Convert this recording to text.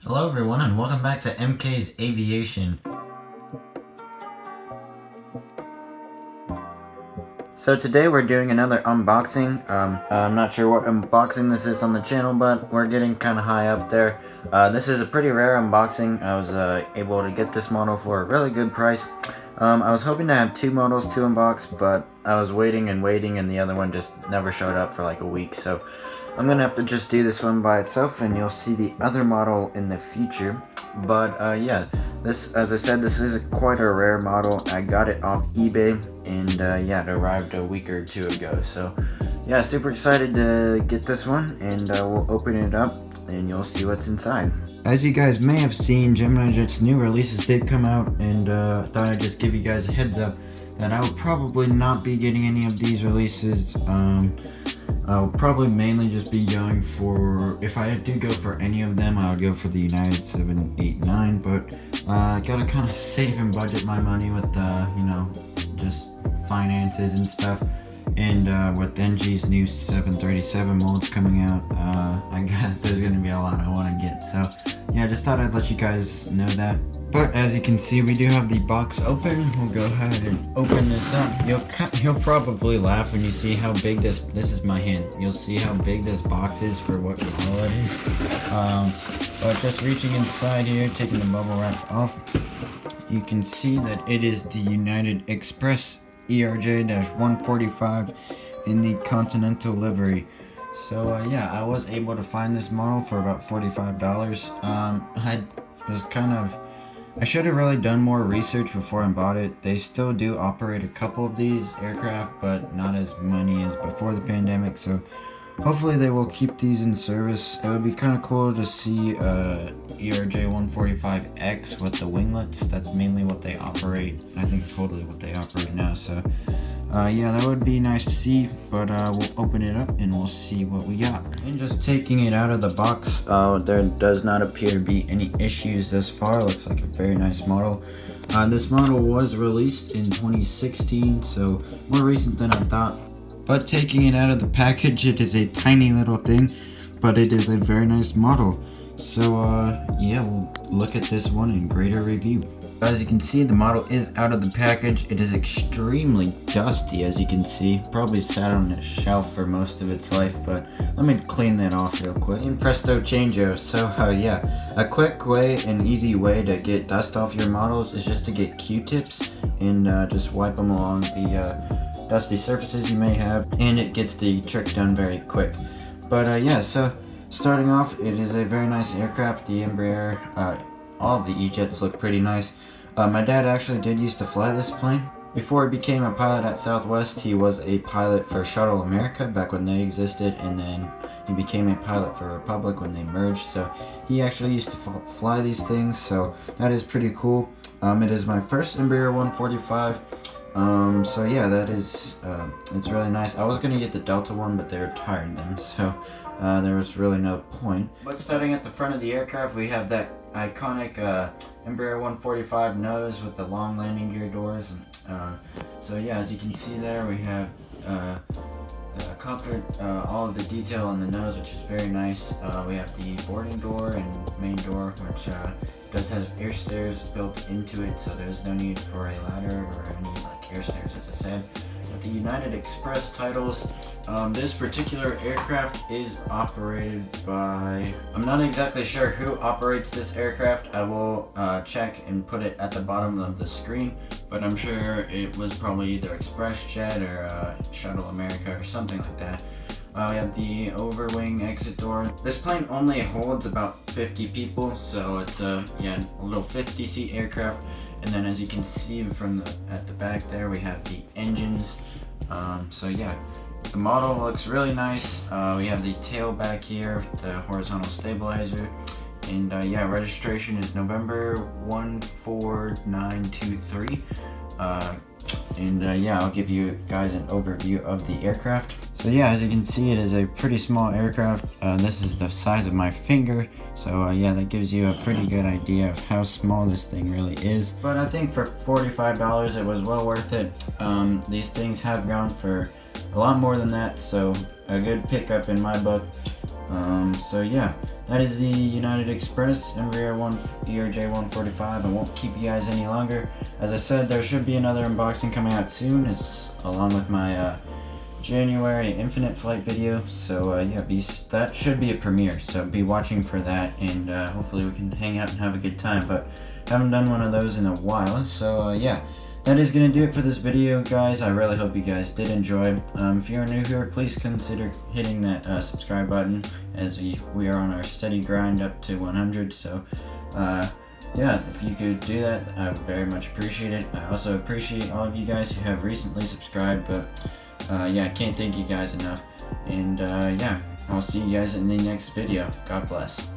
Hello everyone and welcome back to MK's Aviation. So today we're doing another unboxing. I'm not sure what unboxing this is on the channel, but we're getting kind of high up there. This is a pretty rare unboxing. I was able to get this model for a really good price. I was hoping to have two models to unbox, but I was waiting and the other one just never showed up for like a week. So I'm gonna have to just do this one by itself, and you'll see the other model in the future. But yeah, this, as I said, this is quite a rare model. I got it off eBay, and yeah, it arrived a week or two ago. So yeah, super excited to get this one, and we'll open it up and you'll see what's inside. As you guys may have seen, Gemini Jet's new releases did come out, and thought I'd just give you guys a heads up that I will probably not be getting any of these releases. I'll probably mainly just be going for, if I do go for any of them, I would go for the United 789, but I gotta kind of save and budget my money with you know, just finances and stuff. And with NG's new 737 molds coming out, there's gonna be a lot I want to get. So yeah, just thought I'd let you guys know that. But as you can see, we do have the box open. We'll go ahead and open this up. You'll probably laugh when you see how big this is my hand. You'll see how big this box is for what model it is. But just reaching inside here, taking the bubble wrap off, you can see that it is the United Express ERJ-145 in the Continental livery. So yeah, I was able to find this model for about $45. I should have really done more research before I bought it. They still do operate a couple of these aircraft, but not as many as before the pandemic, so hopefully they will keep these in service. It would be kind of cool to see ERJ-145X with the winglets. That's mainly what they operate. I think totally what they operate now. So yeah, that would be nice to see, but we'll open it up and we'll see what we got. And just taking it out of the box, there does not appear to be any issues thus far. Looks like a very nice model. This model was released in 2016, so more recent than I thought. But taking it out of the package, it is a tiny little thing, but it is a very nice model. So yeah, we'll look at this one in greater review. As you can see, the model is out of the package. It is extremely dusty, as you can see. Probably sat on a shelf for most of its life, but let me clean that off real quick. And presto changeo. So yeah, a quick way and easy way to get dust off your models is just to get Q-tips and just wipe them along the dusty surfaces you may have, and it gets the trick done very quick. But yeah, so starting off, it is a very nice aircraft. The Embraer, all of the E-jets look pretty nice. My dad actually did used to fly this plane. Before he became a pilot at Southwest, he was a pilot for Shuttle America back when they existed, and then he became a pilot for Republic when they merged. So he actually used to fly these things, so that is pretty cool. It is my first Embraer 145. So yeah, that is, it's really nice. I was gonna get the Delta one, but they retired them, so there was really no point. But starting at the front of the aircraft, we have that iconic Embraer 145 nose with the long landing gear doors. So yeah, as you can see there, we have cockpit, all of the detail on the nose, which is very nice. We have the boarding door and main door, which does have air stairs built into it, so there's no need for a ladder or any like air stairs, as I said. With the United Express titles, this particular aircraft is operated by, I'm not exactly sure who operates this aircraft. I will check and put it at the bottom of the screen, but I'm sure it was probably either ExpressJet or Shuttle America or something like that. We have the overwing exit door. This plane only holds about 50 people, so it's a little 50-seat aircraft. And then, as you can see from at the back there, we have the engines. So yeah, the model looks really nice. We have the tail back here, the horizontal stabilizer, and yeah, registration is November 14923. And yeah, I'll give you guys an overview of the aircraft. So yeah, as you can see, it is a pretty small aircraft. This is the size of my finger, so yeah, that gives you a pretty good idea of how small this thing really is. But I think for $45 it was well worth it. These things have gone for a lot more than that, so a good pickup in my book. So yeah, that is the United Express Embraer ERJ-145. I won't keep you guys any longer. As I said, there should be another unboxing coming out soon. It's along with my January Infinite Flight video. So yeah, that should be a premiere. So be watching for that, and hopefully we can hang out and have a good time. But haven't done one of those in a while. So yeah. That is going to do it for this video, guys. I really hope you guys did enjoy. If you're new here, please consider hitting that subscribe button, as we are on our steady grind up to 100. So yeah, if you could do that, I would very much appreciate it. I also appreciate all of you guys who have recently subscribed, but yeah, I can't thank you guys enough. And yeah, I'll see you guys in the next video. God bless.